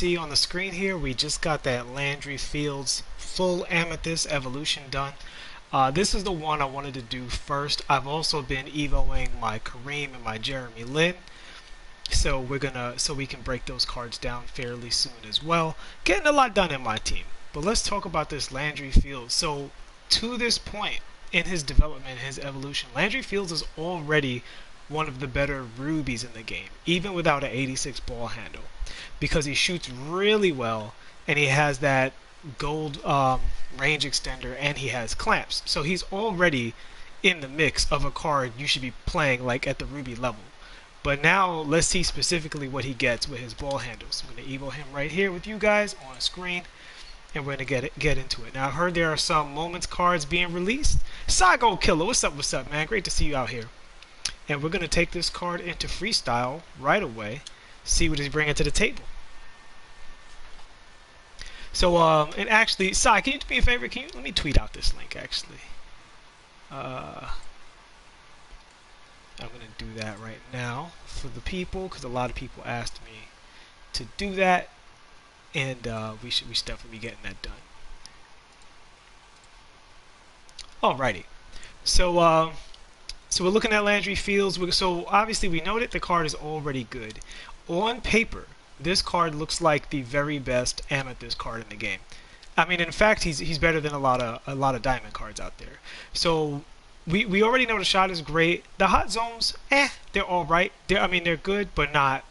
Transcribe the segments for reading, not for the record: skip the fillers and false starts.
see on the screen here, we just got that Landry Fields full Amethyst evolution done. This is the one I wanted to do first. I've also been EVOing my Kareem and my Jeremy Lin. So we can break those cards down fairly soon as well. Getting a lot done in my team. But let's talk about this Landry Fields. So to this point in his development, his evolution, Landry Fields is already one of the better rubies in the game, even without an 86 ball handle, because he shoots really well and he has that gold range extender and he has clamps. So he's already in the mix of a card you should be playing like at the ruby level. But now let's see specifically what he gets with his ball handles. I'm going to evo him right here with you guys on screen, and we're going to get into it. Now I heard there are some moments cards being released. Sago Killer, what's up, man? Great to see you out here. And we're going to take this card into freestyle right away, see what he's bringing to the table. So, and actually, Sai, can you do me a favor? Let me tweet out this link, actually. I'm going to do that right now for the people, because a lot of people asked me to do that, and we should definitely be getting that done. Alrighty. So, so we're looking at Landry Fields. So obviously we know that the card is already good. On paper, this card looks like the very best Amethyst card in the game. I mean, in fact, he's better than a lot of diamond cards out there. So we already know the shot is great. The hot zones, they're all right. They're good, but not,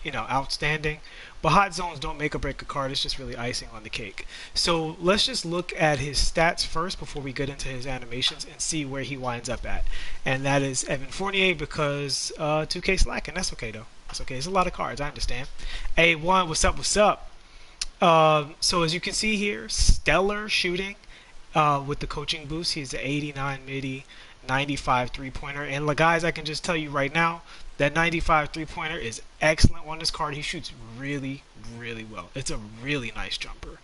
outstanding. But hot zones don't make or break a card. It's just really icing on the cake. So let's just look at his stats first before we get into his animations and see where he winds up at. And that is Evan Fournier, because 2K slacking. That's okay, though. That's okay. It's a lot of cards. I understand. A1, what's up? What's up? So as you can see here, stellar shooting with the coaching boost. He's an 89 midi, 95 three-pointer. And guys, I can just tell you right now, that 95 three-pointer is excellent on this card. He shoots really, really well. It's a really nice jumper.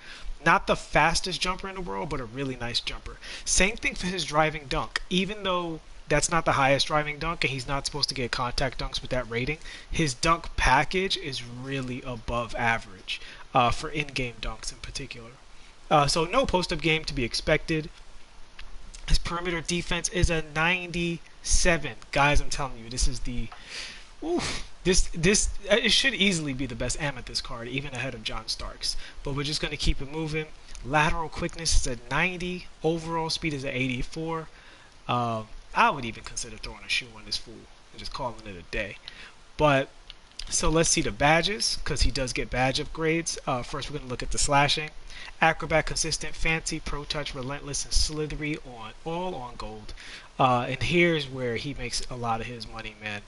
Not the fastest jumper in the world, but a really nice jumper. Same thing for his driving dunk. Even though that's not the highest driving dunk and he's not supposed to get contact dunks with that rating, his dunk package is really above average for in-game dunks in particular. So no post-up game to be expected. His perimeter defense is a 97. Guys, I'm telling you, this is the... it should easily be the best Amethyst card, even ahead of John Starks. But we're just going to keep it moving. Lateral quickness is a 90. Overall speed is an 84. I would even consider throwing a shoe on this fool and just calling it a day. But, so let's see the badges, because he does get badge upgrades. First, we're going to look at the slashing. Acrobat, Consistent, Fancy, Pro Touch, Relentless, and Slithery, all on gold. And here's where he makes a lot of his money, man.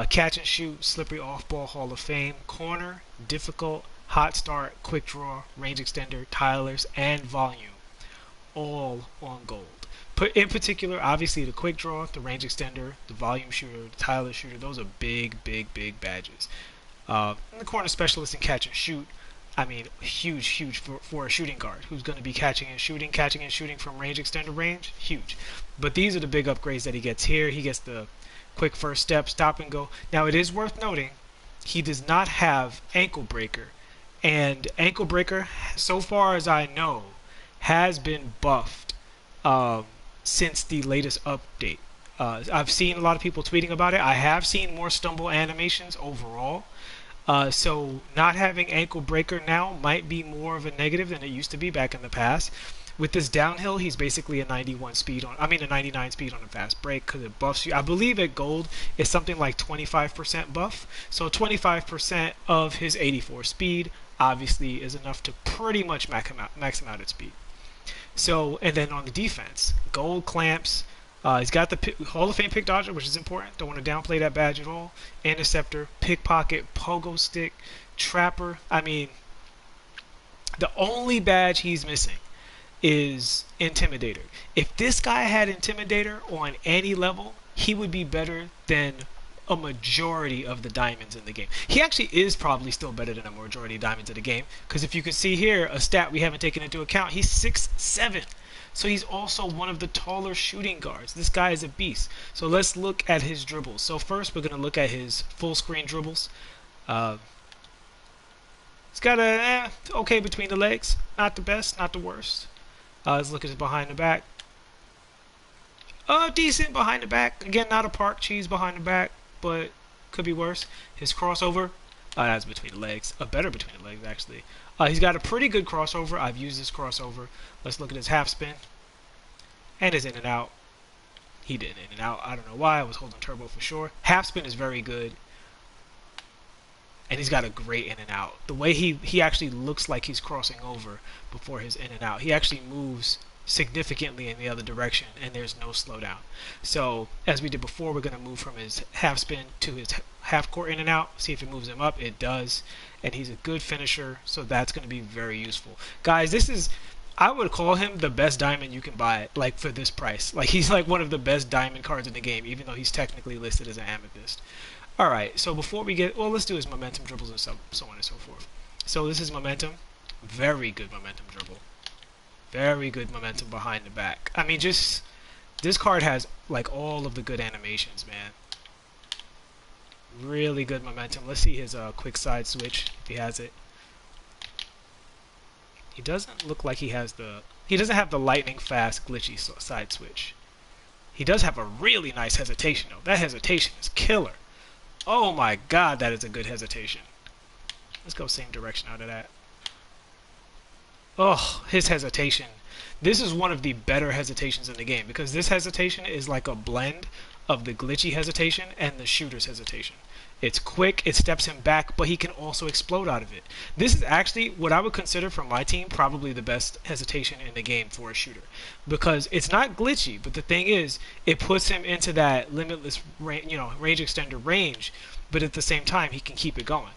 Catch and Shoot, Slippery Off-Ball, Hall of Fame, Corner, Difficult, Hot Start, Quick Draw, Range Extender, Tilers, and Volume, all on gold. In particular, obviously the Quick Draw, the Range Extender, the Volume Shooter, the Tyler Shooter, those are big, big, big badges. And the Corner Specialist and Catch and Shoot, I mean, huge for a shooting guard who's going to be catching and shooting from range extender range, huge. But these are the big upgrades that he gets here. He gets the quick first step, stop and go. Now it is worth noting, he does not have Ankle Breaker, and Ankle Breaker, so far as I know, has been buffed since the latest update. I've seen a lot of people tweeting about it. I have seen more stumble animations overall. So not having Ankle Breaker now might be more of a negative than it used to be back in the past. With this downhill, he's basically a 99 speed on a fast break, because it buffs you. I believe at gold it's something like 25% buff. So 25% of his 84 speed obviously is enough to pretty much max him out at speed. So, and then on the defense, gold clamps. He's got the Hall of Fame pick dodger, which is important. Don't want to downplay that badge at all. Interceptor, pickpocket, pogo stick, trapper. I mean, the only badge he's missing is Intimidator. If this guy had Intimidator on any level, he would be better than a majority of the diamonds in the game. He actually is probably still better than a majority of diamonds in the game, because if you can see here, a stat we haven't taken into account, he's 6'7". So he's also one of the taller shooting guards. This guy is a beast. So let's look at his dribbles. So first we're going to look at his full screen dribbles. He's got a okay between the legs. Not the best, not the worst. Let's look at his behind the back. Decent behind the back. Again, not a park cheese behind the back, but could be worse. His crossover, that's between the legs. A better between the legs, actually. He's got a pretty good crossover. I've used this crossover. Let's look at his half spin. And his in and out. He did in and out. I don't know why. I was holding turbo for sure. Half spin is very good. And he's got a great in and out. The way he actually looks like he's crossing over before his in and out. He actually moves significantly in the other direction, and there's no slowdown. So, as we did before, we're going to move from his half spin to his half court in and out. See if it moves him up. It does. And he's a good finisher, so that's going to be very useful. Guys, this is... I would call him the best diamond you can buy, like, for this price. Like, he's like one of the best diamond cards in the game, even though he's technically listed as an amethyst. Alright, so before we get... Well, let's do his momentum dribbles and so on and so forth. So this is momentum. Very good momentum dribble. Very good momentum behind the back. I mean, just... This card has, like, all of the good animations, man. Really good momentum. Let's see his quick side switch, if he has it. He doesn't look like he has the... He doesn't have the lightning fast, glitchy side switch. He does have a really nice hesitation, though. That hesitation is killer. Oh my god, that is a good hesitation. Let's go same direction out of that. Oh, his hesitation. This is one of the better hesitations in the game, because this hesitation is like a blend of the glitchy hesitation and the shooter's hesitation. It's quick, it steps him back, but he can also explode out of it. This is actually what I would consider from my team probably the best hesitation in the game for a shooter, because it's not glitchy, but the thing is, it puts him into that limitless range extender range, but at the same time he can keep it going,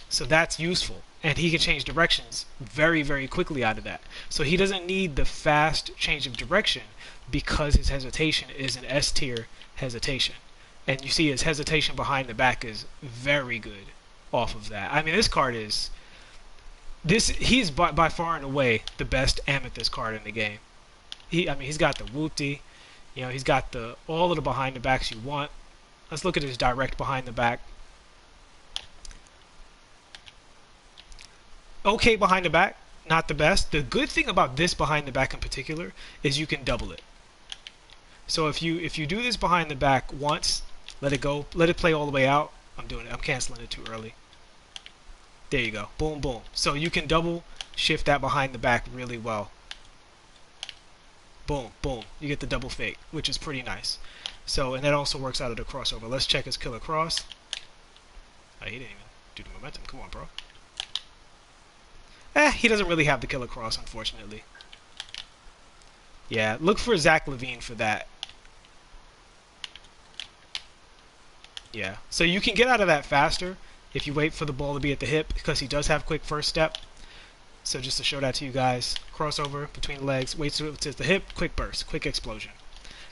so that's useful, and he can change directions very, very quickly out of that. So he doesn't need the fast change of direction because his hesitation is an S tier hesitation. And you see his hesitation behind the back is very good off of that. I mean, this card is... He's by far and away the best amethyst card in the game. He's got the whoopty. He's got all of the behind the backs you want. Let's look at his direct behind the back. Okay behind the back, not the best. The good thing about this behind the back in particular is you can double it. So if you do this behind the back once, let it go, let it play all the way out. I'm canceling it too early. There you go. Boom, boom. So you can double shift that behind the back really well. Boom, boom. You get the double fake, which is pretty nice. So, and that also works out of the crossover. Let's check his killer cross. Oh, he didn't even do the momentum. Come on, bro. He doesn't really have the killer cross, unfortunately. Yeah, look for Zach Levine for that. Yeah, so you can get out of that faster if you wait for the ball to be at the hip, because he does have quick first step. So just to show that to you guys, crossover between the legs, waits till it's at the hip, quick burst, quick explosion.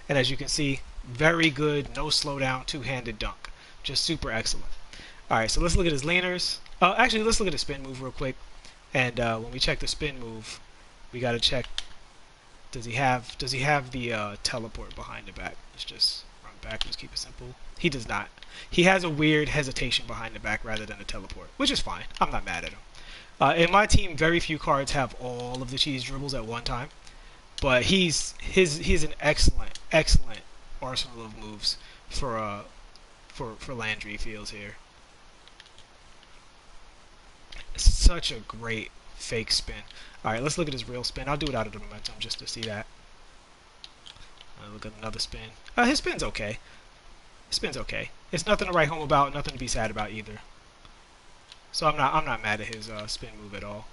And as you can see, very good, no slowdown, two-handed dunk. Just super excellent. Alright, so let's look at his leaners. Actually, let's look at his spin move real quick. And when we check the spin move, we got to check, does he have the teleport behind the back? Let's just run back, let's keep it simple. He does not. He has a weird hesitation behind the back rather than a teleport, which is fine. I'm not mad at him. In my team, very few cards have all of the cheese dribbles at one time, but he's an excellent arsenal of moves for Landry feels here. Such a great fake spin. Alright, let's look at his real spin. I'll do it out of the momentum just to see that. Look at another spin. His spin's okay. His spin's okay. It's nothing to write home about, nothing to be sad about either. So I'm not mad at his spin move at all.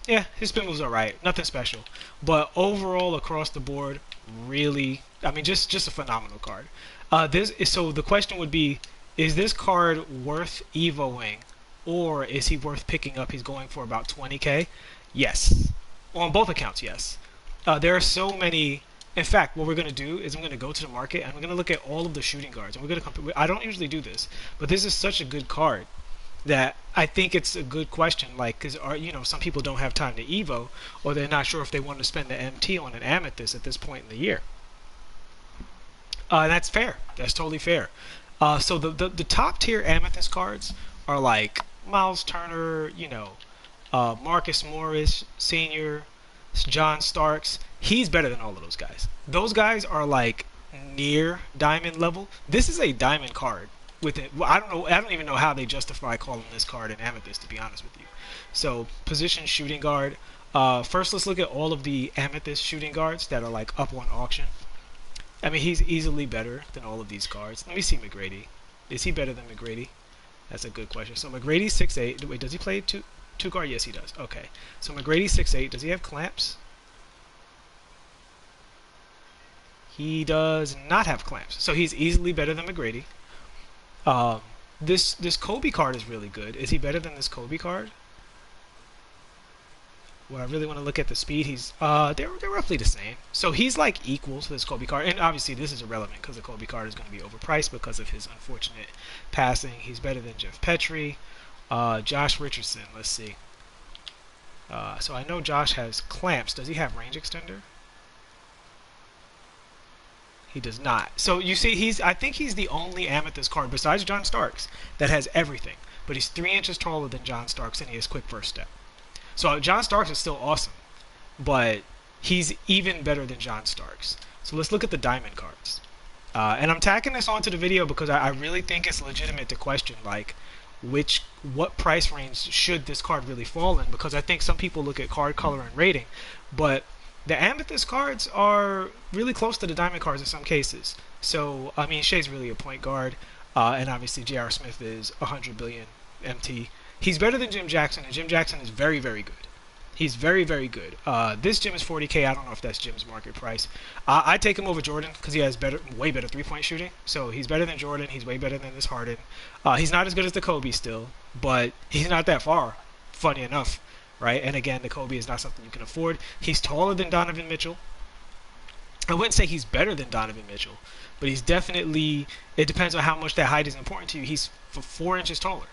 Yeah, his spin move's alright. Nothing special. But overall, across the board, really, I mean, just a phenomenal card. So the question would be, is this card worth EVOing, or is he worth picking up? He's going for about 20k. Yes. On both accounts, yes. There are so many. In fact, what we're going to do is I'm going to go to the market and we're going to look at all of the shooting guards. And we're going to compare. I don't usually do this, but this is such a good card that I think it's a good question. Like, because some people don't have time to EVO, or they're not sure if they want to spend the MT on an Amethyst at this point in the year. And that's fair. That's totally fair. So the top tier Amethyst cards are like Miles Turner, Marcus Morris Sr., John Starks. He's better than all of those guys. Those guys are like near diamond level. This is a diamond card with it. Well, I don't know. I don't even know how they justify calling this card an Amethyst, to be honest with you. So position shooting guard. First, let's look at all of the Amethyst shooting guards that are like up on auction. I mean, he's easily better than all of these cards. Let me see McGrady. Is he better than McGrady? That's a good question. So McGrady's 6'8". Wait, does he play two guard? Yes, he does. Okay. So McGrady's 6'8". Does he have clamps? He does not have clamps. So he's easily better than McGrady. This Kobe card is really good. Is he better than this Kobe card? Well, I really want to look at the speed. He's they're roughly the same. So he's like equal to this Kobe card. And obviously this is irrelevant because the Kobe card is going to be overpriced because of his unfortunate passing. He's better than Jeff Petrie. Josh Richardson, let's see. So I know Josh has clamps. Does he have range extender? He does not. So you see, I think he's the only Amethyst card besides John Starks that has everything. But he's 3 inches taller than John Starks and he has quick first step. So John Starks is still awesome, but he's even better than John Starks. So let's look at the diamond cards. And I'm tacking this onto the video because I really think it's legitimate to question like what price range should this card really fall in, because I think some people look at card color and rating, but the Amethyst cards are really close to the diamond cards in some cases. So I mean, Shea's really a point guard, and obviously J.R. Smith is 100 billion MT. He's better than Jim Jackson, and Jim Jackson is very, very good. He's very, very good. This Jim is 40K. I don't know if that's Jim's market price. I take him over Jordan because he has way better three-point shooting. So he's better than Jordan. He's way better than this Harden. He's not as good as the Kobe still, but he's not that far, funny enough, right? And again, the Kobe is not something you can afford. He's taller than Donovan Mitchell. I wouldn't say he's better than Donovan Mitchell, but he's definitely, it depends on how much that height is important to you. He's 4 inches taller.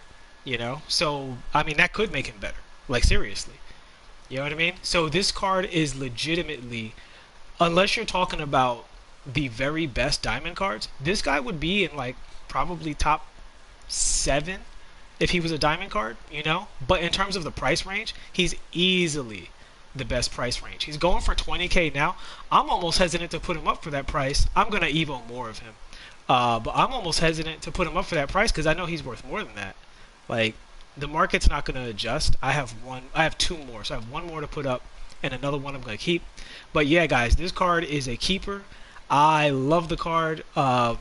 So I mean that could make him better, like seriously, you know what I mean? So this card is legitimately, unless you're talking about the very best diamond cards, this guy would be in like probably top 7 if he was a diamond card, but in terms of the price range, he's easily the best price range. He's going for 20K now. I'm almost hesitant to put him up for that price. I'm gonna EVO more of him, but I'm almost hesitant to put him up for that price because I know he's worth more than that. Like, the market's not going to adjust. I have 2 more. So I have 1 more to put up and another one I'm going to keep. But yeah, guys, this card is a keeper. I love the card. I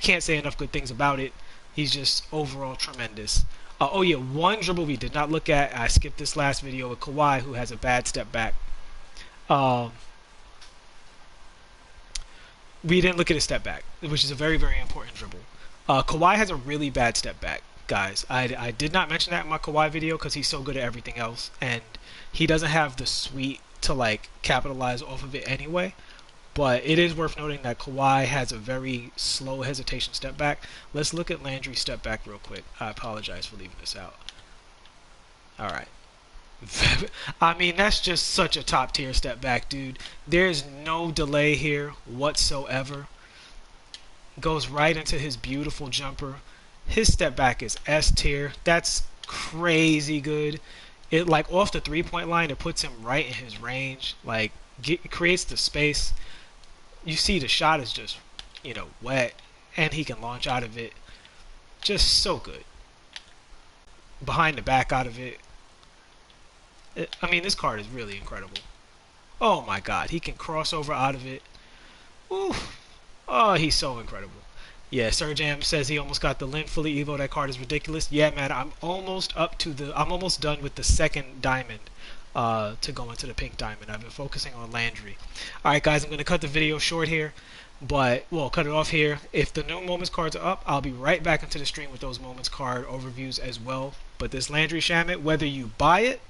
can't say enough good things about it. He's just overall tremendous. Oh yeah, one dribble we did not look at. I skipped this last video with Kawhi, who has a bad step back. We didn't look at his step back, which is a very, very important dribble. Kawhi has a really bad step back. Guys, I did not mention that in my Kawhi video because he's so good at everything else, and he doesn't have the suite to like capitalize off of it anyway. But it is worth noting that Kawhi has a very slow hesitation step back. Let's look at Landry's step back real quick. I apologize for leaving this out. Alright. I mean, that's just such a top tier step back, dude. There's no delay here whatsoever. Goes right into his beautiful jumper. His step back is S tier. That's crazy good. It like off the 3-point line, it puts him right in his range. Like creates the space. You see the shot is just, wet, and he can launch out of it. Just so good. Behind the back out of it. I mean, this card is really incredible. Oh my God, he can cross over out of it. Ooh. Oh, he's so incredible. Yeah, Serjam says he almost got the Lin fully Evo. That card is ridiculous. Yeah, man, I'm almost done with the second diamond to go into the pink diamond. I've been focusing on Landry. Alright guys, I'm going to cut the video short here, but we'll cut it off here. If the new Moments cards are up, I'll be right back into the stream with those Moments card overviews as well. But this Landry Shamet, whether you buy it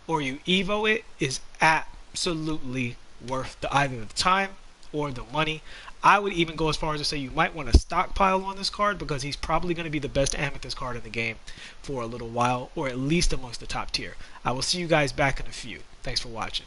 or you Evo it, is absolutely worth either the time or the money. I would even go as far as to say you might want to stockpile on this card because he's probably going to be the best Amethyst card in the game for a little while, or at least amongst the top tier. I will see you guys back in a few. Thanks for watching.